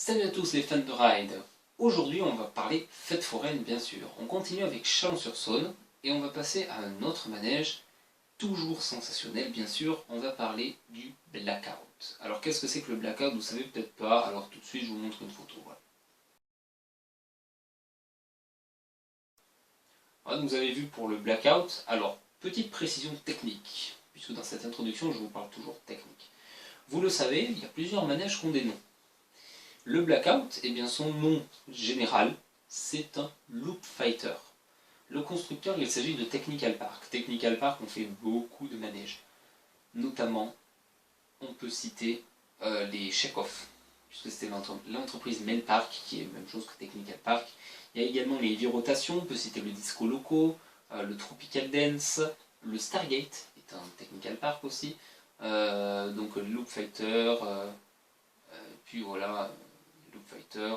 Salut à tous les fans de ride. Aujourd'hui on va parler fête foraine bien sûr. On continue avec Chalon-sur-Saône et on va passer à un autre manège, toujours sensationnel bien sûr, on va parler du blackout. Alors qu'est-ce que c'est que le blackout? Vous savez peut-être pas, alors tout de suite je vous montre une photo. Voilà, vous avez vu pour le blackout. Alors, petite précision technique, puisque dans cette introduction je vous parle toujours technique. Vous le savez, il y a plusieurs manèges qui ont des noms. Le blackout, eh bien son nom général, c'est un loop fighter. Le constructeur, il s'agit de Technical Park. Technical Park, on fait beaucoup de manèges. Notamment, on peut citer les Chekhov, puisque c'était l'entreprise Main Park, qui est la même chose que Technical Park. Il y a également les heavy rotations, on peut citer le Disco Loco, le Tropical Dance, le Stargate, est un Technical Park aussi, donc le Loop Fighter, puis voilà, Loop Fighter,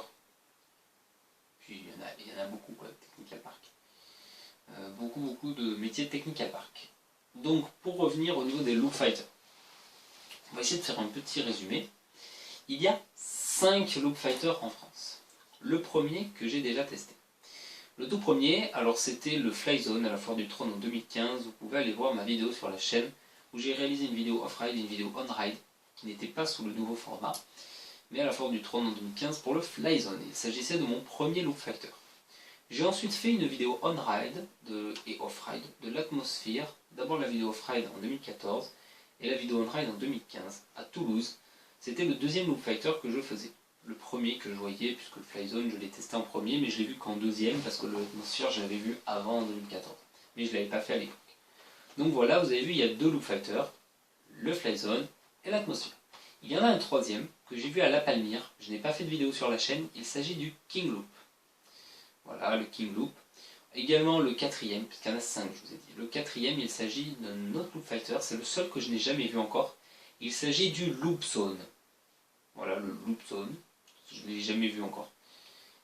puis il y en a beaucoup, quoi, Technical Park. Beaucoup de métiers de Technical Park. Donc, pour revenir au niveau des Loop Fighters, on va essayer de faire un petit résumé. Il y a 5 Loop Fighters en France. Le premier que j'ai déjà testé. Le tout premier, alors c'était le Fly Zone à la Foire du Trône en 2015. Vous pouvez aller voir ma vidéo sur la chaîne où j'ai réalisé une vidéo off-ride et une vidéo on-ride qui n'était pas sous le nouveau format, mais à la Foire du Trône en 2015 pour le Fly Zone. Il s'agissait de mon premier Loop Fighter. J'ai ensuite fait une vidéo on-ride et off-ride de l'atmosphère. D'abord la vidéo off-ride en 2014 et la vidéo on-ride en 2015 à Toulouse. C'était le deuxième Loop Fighter que je faisais. Le premier que je voyais, puisque le Fly Zone je l'ai testé en premier, mais je l'ai vu qu'en deuxième, parce que l'atmosphère je l'avais vu avant en 2014. Mais je ne l'avais pas fait à l'époque. Donc voilà, vous avez vu, il y a deux Loop Fighters, le Fly Zone et l'atmosphère. Il y en a un troisième que j'ai vu à La Palmyre, je n'ai pas fait de vidéo sur la chaîne, il s'agit du King Loop. Voilà, le King Loop. Également le quatrième, puisqu'il y en a 5, je vous ai dit. Le quatrième, il s'agit d'un autre Loop Fighter, c'est le seul que je n'ai jamais vu encore. Il s'agit du Loop Zone. Voilà, le Loop Zone. Je ne l'ai jamais vu encore.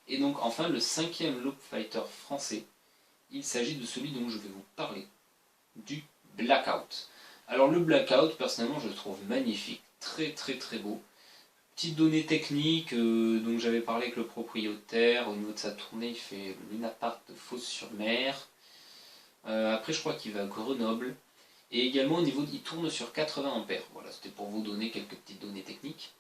Et donc enfin le cinquième Loop Fighter français, il s'agit de celui dont je vais vous parler, du Blackout. Alors le Blackout, personnellement je le trouve magnifique, très beau. Petite donnée technique, donc j'avais parlé avec le propriétaire, au niveau de sa tournée il fait le Luna Park de Fos-sur-Mer. Après je crois qu'il va à Grenoble. Et également au niveau, il tourne sur 80 ampères. Voilà, c'était pour vous donner quelques petites données techniques.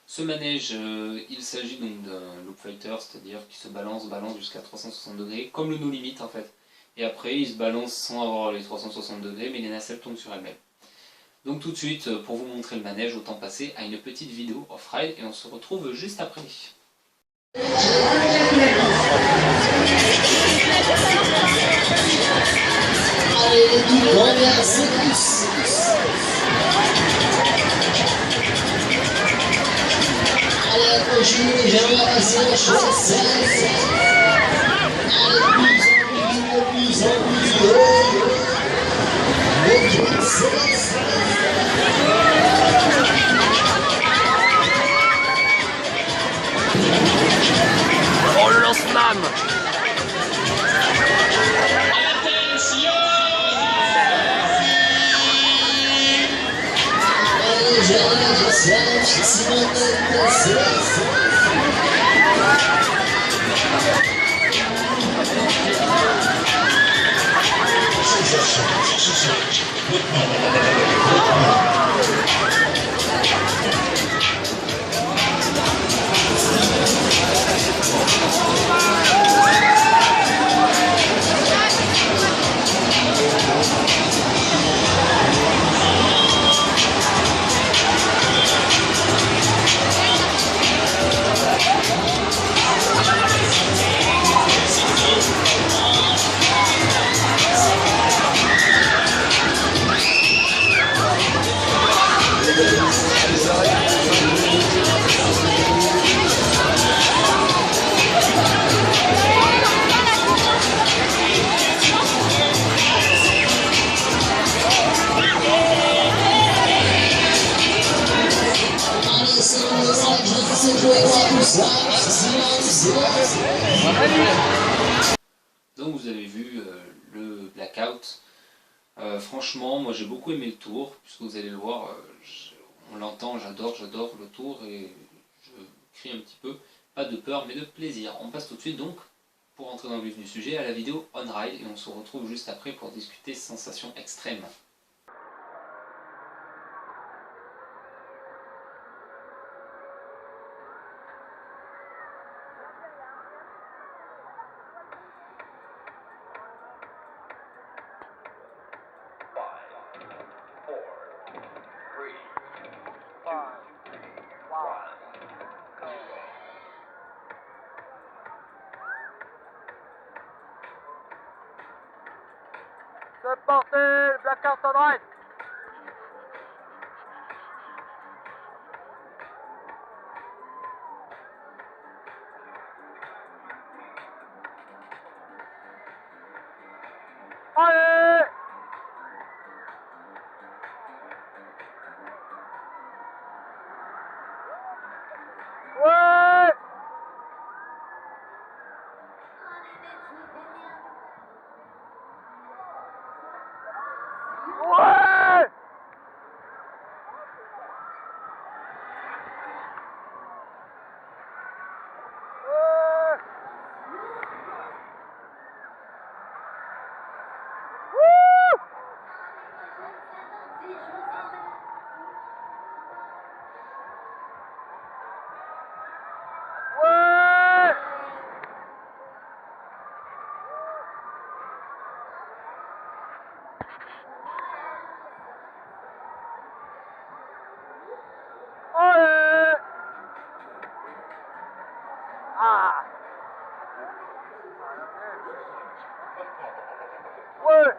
Ce manège, il s'agit donc d'un loop fighter, c'est-à-dire qui se balance jusqu'à 360 degrés, comme le no limit en fait. Et après, il se balance sans avoir les 360 degrés, mais les nacelles tombent sur elles-mêmes. Donc tout de suite, pour vous montrer le manège, autant passer à une petite vidéo off-ride, et on se retrouve juste après. Oh le lance-flamme! Donc vous avez vu le Blackout. Franchement, moi j'ai beaucoup aimé le tour, puisque vous allez le voir, on l'entend, j'adore le tour et je crie un petit peu. Pas de peur mais de plaisir. On passe tout de suite donc, pour entrer dans le vif du sujet, à la vidéo on ride et on se retrouve juste après pour discuter sensations extrêmes. C'est parti, blackout on ride. Allez. Ouais. Ouais. Allez. Ah. Ouais.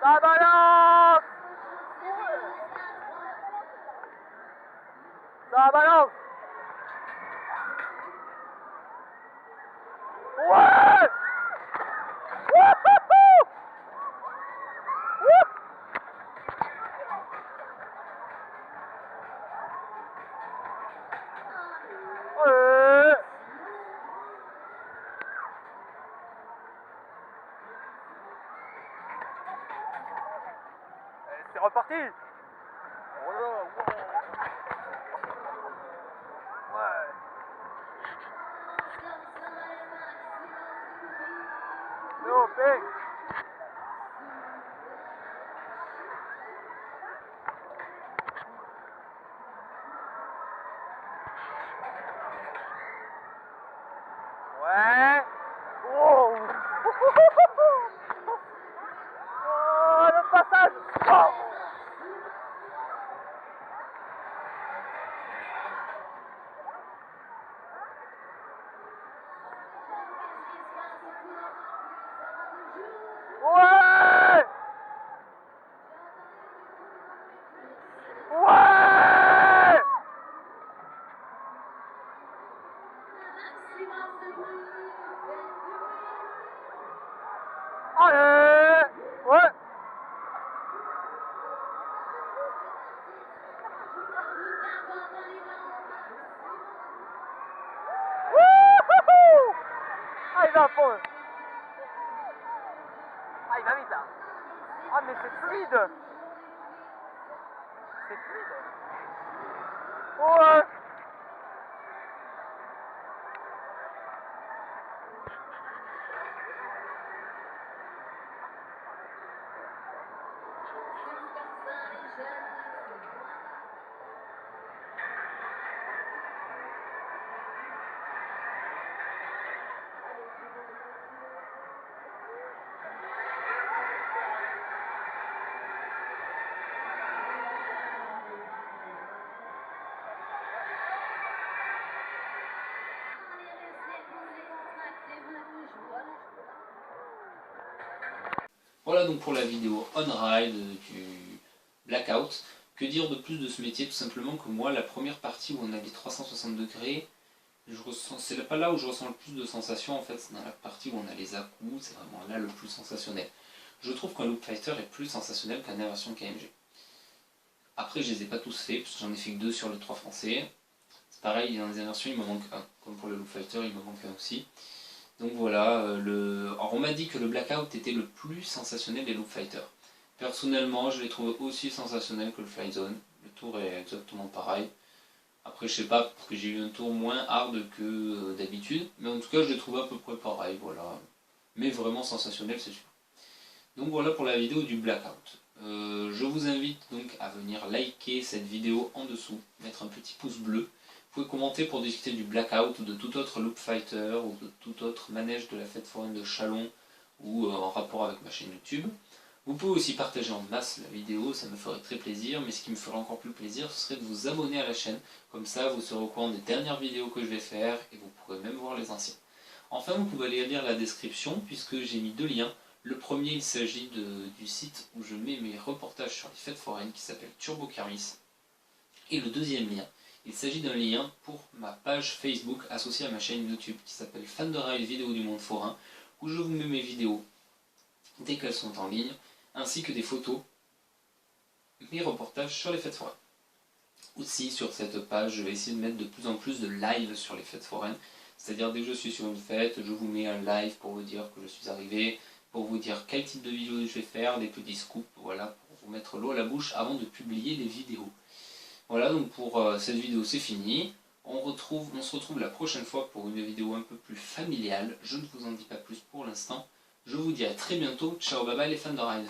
Ça balance. Ça balance. Ouais. Wouhou. Ouais. C'est reparti. Oh là, wow. Ouais. No, big. Ouais. Wow. Oh, le passage. Oh. Ouais. Ouais. Allez. Ouais. Wouhou. Ah, il va à fond. Ah, il va vite là. Ah, mais c'est fluide. C'est fluide. Ouais. Voilà donc pour la vidéo on-ride du blackout. Que dire de plus de ce métier? Tout simplement que moi, la première partie où on a les 360 degrés, c'est pas là où je ressens le plus de sensations en fait, c'est dans la partie où on a les à-coups, c'est vraiment là le plus sensationnel. Je trouve qu'un Loop Fighter est plus sensationnel qu'un inversion KMG. Après, je les ai pas tous faits, parce que j'en ai fait que 2 sur les 3 français. C'est pareil, dans les inversions, il me manque un. Comme pour le Loop Fighter, il me manque un aussi. Donc voilà, alors on m'a dit que le Blackout était le plus sensationnel des Loop Fighter. Personnellement, je l'ai trouvé aussi sensationnel que le Fly Zone. Le tour est exactement pareil. Après je sais pas, parce que j'ai eu un tour moins hard que d'habitude, mais en tout cas je l'ai trouvé à peu près pareil, voilà. Mais vraiment sensationnel c'est sûr. Donc voilà pour la vidéo du blackout. Je vous invite donc à venir liker cette vidéo en dessous, mettre un petit pouce bleu. Vous pouvez commenter pour discuter du blackout ou de tout autre loop fighter ou de tout autre manège de la fête foraine de Chalon ou en rapport avec ma chaîne YouTube. Vous pouvez aussi partager en masse la vidéo, ça me ferait très plaisir, mais ce qui me ferait encore plus plaisir, ce serait de vous abonner à la chaîne. Comme ça, vous serez au courant des dernières vidéos que je vais faire et vous pourrez même voir les anciennes. Enfin, vous pouvez aller lire la description puisque j'ai mis 2 liens. Le premier, il s'agit du site où je mets mes reportages sur les fêtes foraines qui s'appelle Turbo Kermis. Et le deuxième lien, il s'agit d'un lien pour ma page Facebook associée à ma chaîne YouTube qui s'appelle Fan de Rail Vidéo du Monde Forain, où je vous mets mes vidéos dès qu'elles sont en ligne, ainsi que des photos, mes reportages sur les fêtes foraines. Aussi, sur cette page, je vais essayer de mettre de plus en plus de live sur les fêtes foraines. C'est-à-dire, dès que je suis sur une fête, je vous mets un live pour vous dire que je suis arrivé, pour vous dire quel type de vidéo je vais faire, des petits scoops, voilà, pour vous mettre l'eau à la bouche avant de publier les vidéos. Voilà, donc pour cette vidéo, c'est fini. On se retrouve la prochaine fois pour une vidéo un peu plus familiale. Je ne vous en dis pas plus pour l'instant. Je vous dis à très bientôt. Ciao, bye bye les fans de ride.